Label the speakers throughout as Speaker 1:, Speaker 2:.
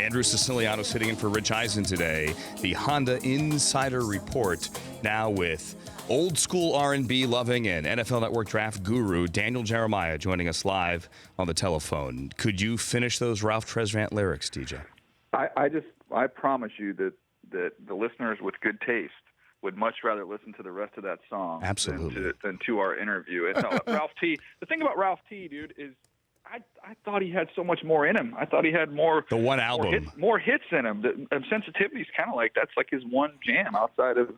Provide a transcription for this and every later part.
Speaker 1: Andrew Siciliano sitting in for Rich Eisen today. The Honda Insider Report now with old school R&B loving and NFL Network draft guru Daniel Jeremiah joining us live on the telephone. Could you finish those Ralph Tresvant lyrics, DJ?
Speaker 2: I promise you that the listeners with good taste would much rather listen to the rest of that song than to our interview. And Ralph T. The thing about Ralph T, dude, is I thought he had so much more in him. I thought he had more.
Speaker 1: The one album.
Speaker 2: More hits in him. Sensitivity's kind of like that's like his one jam outside of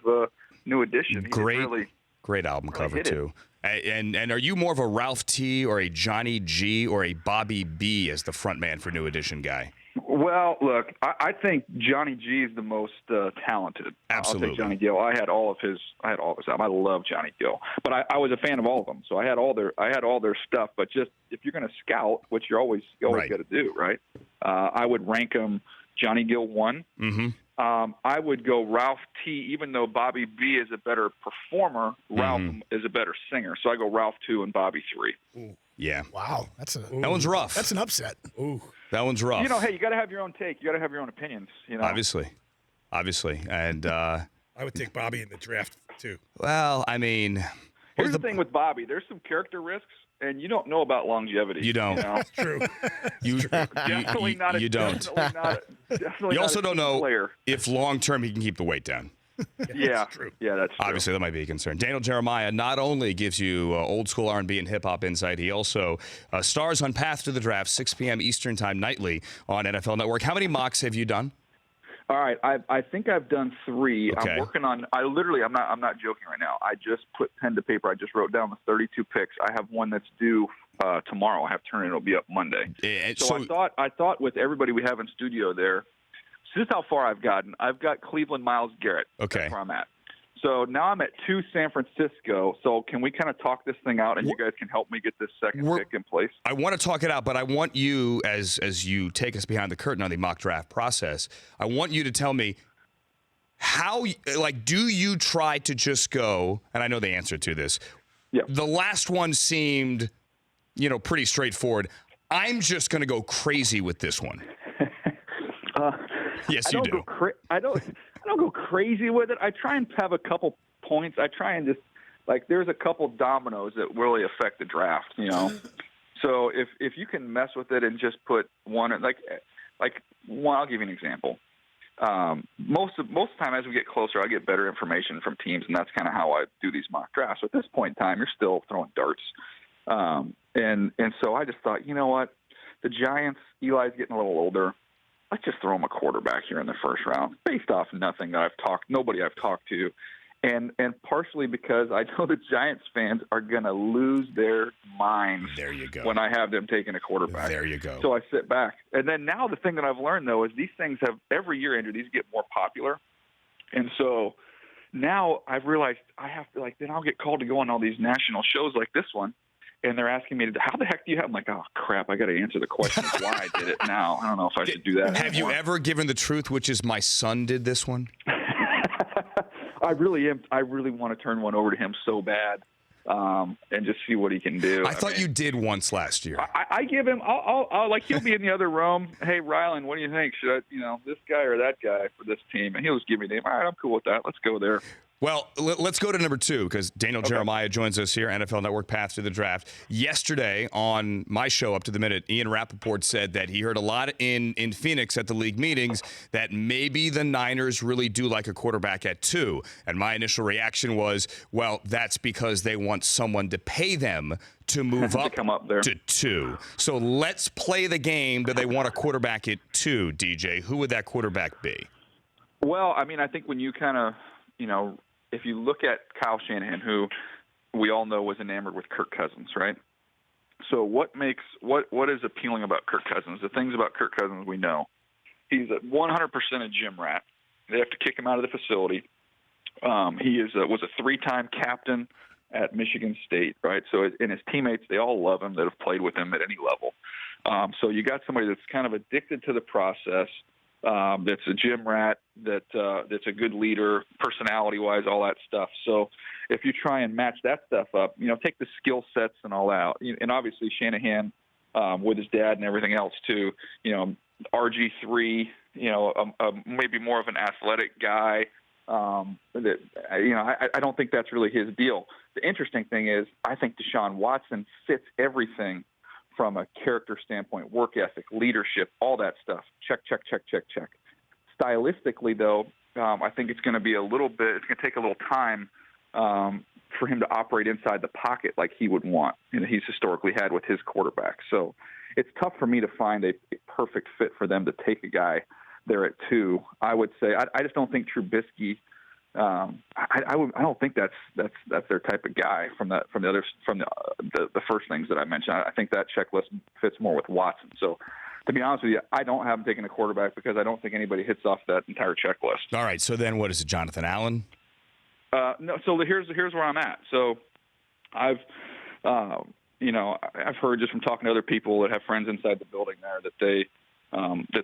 Speaker 2: New Edition.
Speaker 1: Great album cover too. And are you more of a Ralph T or a Johnny G or a Bobby B as the front man for New Edition guy?
Speaker 2: Well, look, I think Johnny G is the most talented.
Speaker 1: Absolutely.
Speaker 2: I'll take Johnny Gill. I had all of his albums. I love Johnny Gill, but I was a fan of all of them. So I had all their stuff. But just if you're going to scout, which you always got to do, right? I would rank them Johnny Gill 1. Mm-hmm. I would go Ralph T. Even though Bobby B is a better performer, Ralph is a better singer. So I go Ralph 2 and Bobby 3.
Speaker 1: Ooh. Yeah.
Speaker 3: Wow, that
Speaker 1: one's rough.
Speaker 3: That's an upset.
Speaker 1: Ooh. That one's rough.
Speaker 2: Hey, you got to have your own take. You got to have your own opinions.
Speaker 1: Obviously, and
Speaker 4: I would take Bobby in the draft too.
Speaker 1: Well, I mean,
Speaker 2: here's the thing with Bobby. There's some character risks, and you don't know about longevity.
Speaker 1: You don't.
Speaker 4: That's true.
Speaker 2: Definitely not.
Speaker 1: You don't.
Speaker 2: Definitely
Speaker 1: you also don't know
Speaker 2: player.
Speaker 1: if long term he can keep the weight down.
Speaker 2: Yeah,
Speaker 4: that's true.
Speaker 2: Yeah, that's true.
Speaker 1: Obviously, that might be a concern. Daniel Jeremiah not only gives you old school R&B and hip hop insight, he also stars on Path to the Draft, 6 p.m. Eastern Time nightly on NFL Network. How many mocks have you done?
Speaker 2: All right, I think I've done 3.
Speaker 1: Okay.
Speaker 2: I'm working on. I'm not joking right now. I just put pen to paper. I just wrote down the 32 picks. I have one that's due tomorrow. I have to turn it. It'll be up Monday. So I thought with everybody we have in studio there. So this is how far I've gotten. I've got Cleveland, Myles Garrett.
Speaker 1: Okay.
Speaker 2: That's where I'm at. So now I'm at 2 San Francisco. So can we kind of talk this thing out, and you guys can help me get this second pick in place?
Speaker 1: I want to talk it out, but I want you, as you take us behind the curtain on the mock draft process, I want you to tell me how, do you try to just go, and I know the answer to this.
Speaker 2: Yeah.
Speaker 1: The last one seemed, pretty straightforward. I'm just going to go crazy with this one. Yes, you do.
Speaker 2: I don't go crazy with it. I try and have a couple points. I try and just there's a couple dominoes that really affect the draft. So if you can mess with it and just put one one, I'll give you an example. Most of the time as we get closer, I get better information from teams, and that's kind of how I do these mock drafts. So at this point in time, you're still throwing darts, and so I just thought, you know what, the Giants, Eli's getting a little older. Let's just throw him a quarterback here in the first round, based off nobody I've talked to, and partially because I know the Giants fans are going to lose their minds.
Speaker 1: There you go.
Speaker 2: When I have them taking a quarterback.
Speaker 1: There you go.
Speaker 2: So I sit back, and then now the thing that I've learned though is these things have every year, Andrew, these get more popular, and so now I've realized I have to then I'll get called to go on all these national shows like this one. And they're asking me, how the heck do you have? I'm like, oh, crap, I got to answer the question of why I did it now. I don't know if I should do that
Speaker 1: Have you ever given the truth, which is my son did this one?
Speaker 2: I really am. I really want to turn one over to him so bad and just see what he can do.
Speaker 1: I thought you did once last year.
Speaker 2: I give him, I'll he'll be in the other room. Hey, Rylan, what do you think? Should I, this guy or that guy for this team? And he'll just give me the name. All right, I'm cool with that. Let's go there.
Speaker 1: Well, let's go to number 2 because Daniel Jeremiah joins us here, NFL Network Path to the Draft. Yesterday on my show, Up to the Minute, Ian Rappaport said that he heard a lot in Phoenix at the league meetings that maybe the Niners really do like a quarterback at 2. And my initial reaction was, well, that's because they want someone to pay them to move up,
Speaker 2: come up there
Speaker 1: to 2. So let's play the game. Do they want a quarterback at 2, DJ? Who would that quarterback be?
Speaker 2: Well, I mean, I think when you kind of, if you look at Kyle Shanahan, who we all know was enamored with Kirk Cousins, right? So what is appealing about Kirk Cousins? The things about Kirk Cousins we know. He's 100% a gym rat. They have to kick him out of the facility. He was a 3-time captain at Michigan State, right? So and his teammates, they all love him that have played with him at any level. So you got somebody that's kind of addicted to the process. That's a gym rat, that's a good leader, personality-wise, all that stuff. So if you try and match that stuff up, take the skill sets and all out. And obviously Shanahan, with his dad and everything else too, RG3, maybe more of an athletic guy. I don't think that's really his deal. The interesting thing is I think Deshaun Watson fits everything from a character standpoint, work ethic, leadership, all that stuff. Check, check, check, check, check. Stylistically, though, I think it's going to take a little time for him to operate inside the pocket like he would want, he's historically had with his quarterback. So it's tough for me to find a perfect fit for them to take a guy there at 2. I would say I just don't think Trubisky. I don't think that's their type of guy from the first things that I mentioned. I think that checklist fits more with Watson. So to be honest with you, I don't have him taking a quarterback because I don't think anybody hits off that entire checklist.
Speaker 1: All right. So then what is it, Jonathan Allen?
Speaker 2: No. So here's where I'm at. So I've heard just from talking to other people that have friends inside the building there that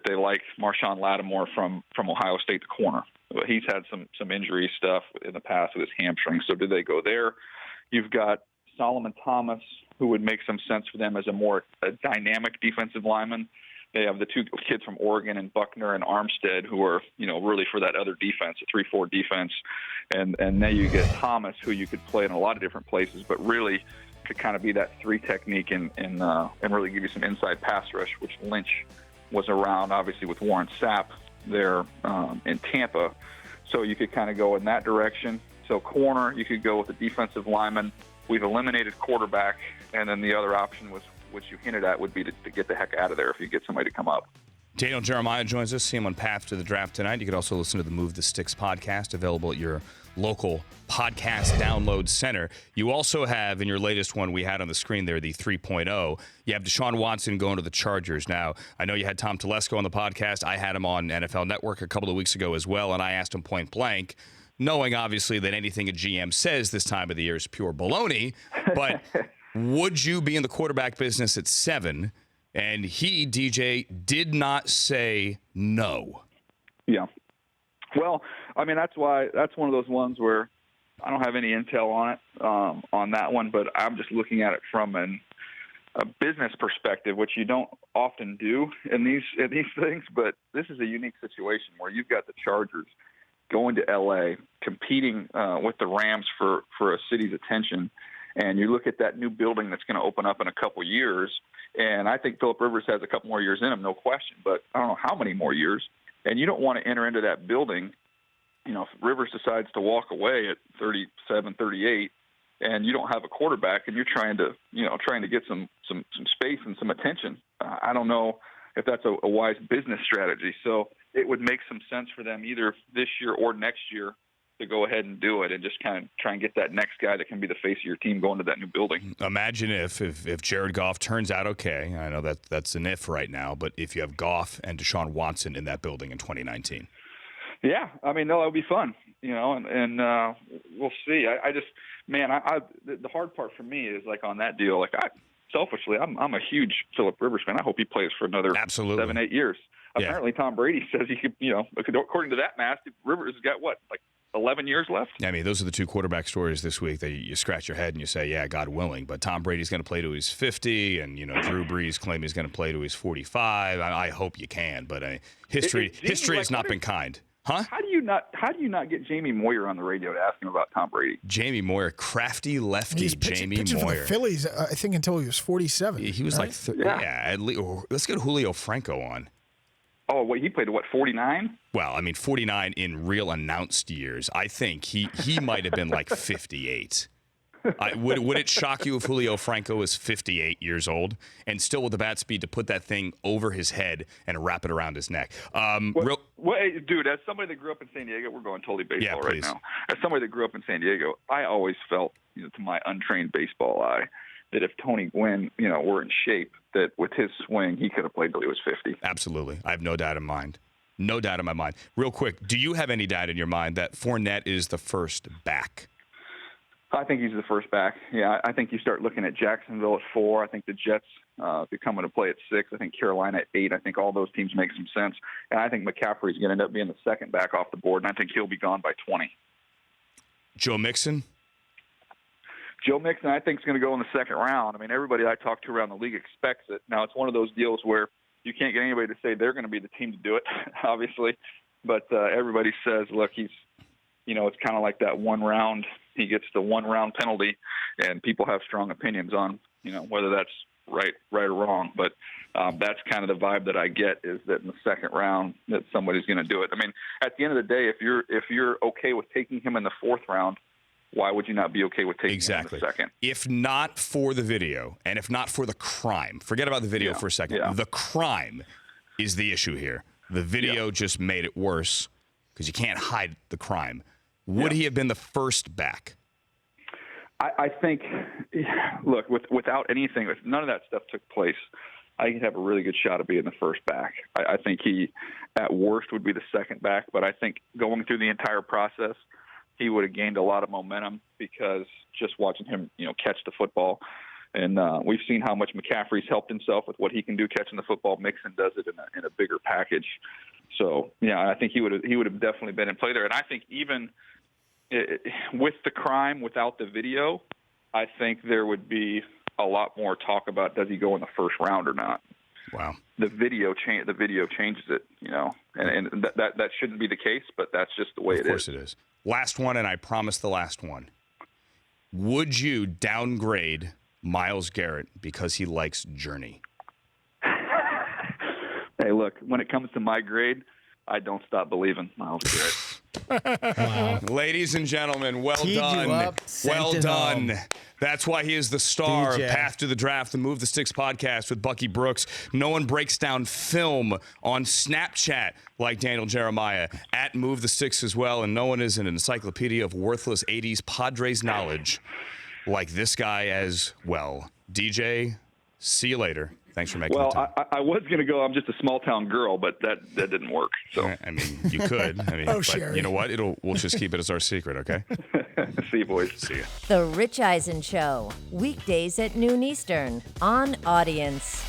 Speaker 2: they like Marshawn Lattimore from Ohio State, the corner. He's had some injury stuff in the past with his hamstring. So do they go there? You've got Solomon Thomas, who would make some sense for them as a dynamic defensive lineman. They have the 2 kids from Oregon and Buckner and Armstead who are, really for that other defense, a 3-4 defense. And now you get Thomas, who you could play in a lot of different places, but really could kind of be that 3 technique and really give you some inside pass rush, which Lynch was around, obviously, with Warren Sapp there in Tampa. So you could kind of go in that direction. So corner, you could go with a defensive lineman. We've eliminated quarterback, and then the other option was, which you hinted at, would be to get the heck out of there if you get somebody to come up.
Speaker 1: Daniel Jeremiah joins us. See him on Path to the Draft tonight. You can also listen to the Move the Sticks podcast, available at your local podcast download center. You also have, in your latest one we had on the screen there, the 3.0, you have Deshaun Watson going to the Chargers. Now, I know you had Tom Telesco on the podcast. I had him on NFL Network a couple of weeks ago as well, and I asked him point blank, knowing obviously that anything a GM says this time of the year is pure baloney, but would you be in the quarterback business at 7? And he, DJ, did not say no.
Speaker 2: Yeah. Well, I mean, that's one of those ones where I don't have any intel on it, on that one, but I'm just looking at it from a business perspective, which you don't often do in these things. But this is a unique situation where you've got the Chargers going to L.A., competing with the Rams for a city's attention, and you look at that new building that's going to open up in a couple years. And I think Phillip Rivers has a couple more years in him, no question, but I don't know how many more years. And you don't want to enter into that building, if Rivers decides to walk away at 37, 38, and you don't have a quarterback and you're trying to get some space and some attention. I don't know if that's a wise business strategy. So it would make some sense for them either this year or next year to go ahead and do it and just kind of try and get that next guy that can be the face of your team going to that new building.
Speaker 1: Imagine if Jared Goff turns out okay. I know that's an if right now, but if you have Goff and Deshaun Watson in that building in 2019.
Speaker 2: Yeah, I mean, no, that would be fun, and we'll see. The hard part for me is like on that deal, selfishly, I'm a huge Phillip Rivers fan. I hope he plays for another 7-8 years. Yeah. Apparently Tom Brady says he could, according to that math, Rivers has got 11 years left?
Speaker 1: I mean, those are the 2 quarterback stories this week that you scratch your head and you say, yeah, God willing. But Tom Brady's going to play to his 50, and, Drew Brees claim he's going to play to his 45. I hope you can, but history has not been kind. Huh?
Speaker 2: How do you not get Jamie Moyer on the radio to ask him about Tom Brady?
Speaker 1: Jamie Moyer, crafty lefty.
Speaker 3: He's pitching for the Phillies, I think, until he was 47.
Speaker 1: He was
Speaker 3: right?
Speaker 1: At least, let's get Julio Franco on.
Speaker 2: Oh, wait, he played 49?
Speaker 1: Well, I mean, 49 in real announced years. I think he might have been 58. Would it shock you if Julio Franco was 58 years old and still with the bat speed to put that thing over his head and wrap it around his neck?
Speaker 2: Dude, as somebody that grew up in San Diego, we're going totally baseball right now. As somebody that grew up in San Diego, I always felt, to my untrained baseball eye, that if Tony Gwynn, were in shape, that with his swing, he could have played till he was 50.
Speaker 1: Absolutely. I have no doubt in mind. No doubt in my mind. Real quick, do you have any doubt in your mind that Fournette is the first back?
Speaker 2: I think he's the first back. Yeah, I think you start looking at Jacksonville at 4. I think the Jets become into play at 6. I think Carolina at 8. I think all those teams make some sense. And I think McCaffrey's going to end up being the second back off the board, and I think he'll be gone by 20.
Speaker 1: Joe Mixon?
Speaker 2: Joe Mixon, I think, is going to go in the second round. I mean, everybody I talk to around the league expects it. Now, it's one of those deals where, you can't get anybody to say they're going to be the team to do it, obviously. But everybody says, look, he's, it's kind of like that one round. He gets the 1 round penalty, and people have strong opinions on, whether that's right or wrong. But that's kind of the vibe that I get, is that in the second round that somebody's going to do it. I mean, at the end of the day, if you're okay with taking him in the 4th round, why would you not be okay with taking him in the second?
Speaker 1: If not for the video, and if not for the crime, forget about the video for a second.
Speaker 2: Yeah.
Speaker 1: The crime is the issue here. The video just made it worse because you can't hide the crime. Would he have been the first back?
Speaker 2: I think, look, without anything, if none of that stuff took place, I think he'd have a really good shot of being the first back. I think he, at worst, would be the second back. But I think going through the entire process, he would have gained a lot of momentum, because just watching him, catch the football. And we've seen how much McCaffrey's helped himself with what he can do catching the football. Mixon does it in a bigger package. So, I think he would have definitely been in play there. And I think even with the crime, without the video, I think there would be a lot more talk about, does he go in the first round or not?
Speaker 1: Wow.
Speaker 2: The video changes it, and that shouldn't be the case, but that's just the way it is.
Speaker 1: Of course it is. Last one, and I promise the last one. Would you downgrade Myles Garrett because he likes Journey?
Speaker 2: Hey, look, when it comes to my grade, I don't stop believing Myles Garrett.
Speaker 3: Wow.
Speaker 1: Ladies and gentlemen, well
Speaker 3: Teed you
Speaker 1: done.
Speaker 3: up, sent
Speaker 1: Well
Speaker 3: it
Speaker 1: done.
Speaker 3: home.
Speaker 1: That's why he is the star of
Speaker 3: DJ.
Speaker 1: Path to the Draft, the Move the Sticks podcast with Bucky Brooks. No one breaks down film on Snapchat like Daniel Jeremiah, at Move the Sticks as well, and no one is an encyclopedia of worthless 80s Padres knowledge like this guy as well. DJ, see you later. Thanks for making the time.
Speaker 2: I was going to go, I'm just a small town girl, but that didn't work. So
Speaker 1: I mean, you could. I mean, but
Speaker 3: Sherry.
Speaker 1: you know what? We'll just keep it as our secret, okay?
Speaker 2: see you, boys.
Speaker 1: See ya.
Speaker 5: The Rich Eisen Show, weekdays at noon Eastern on Audience.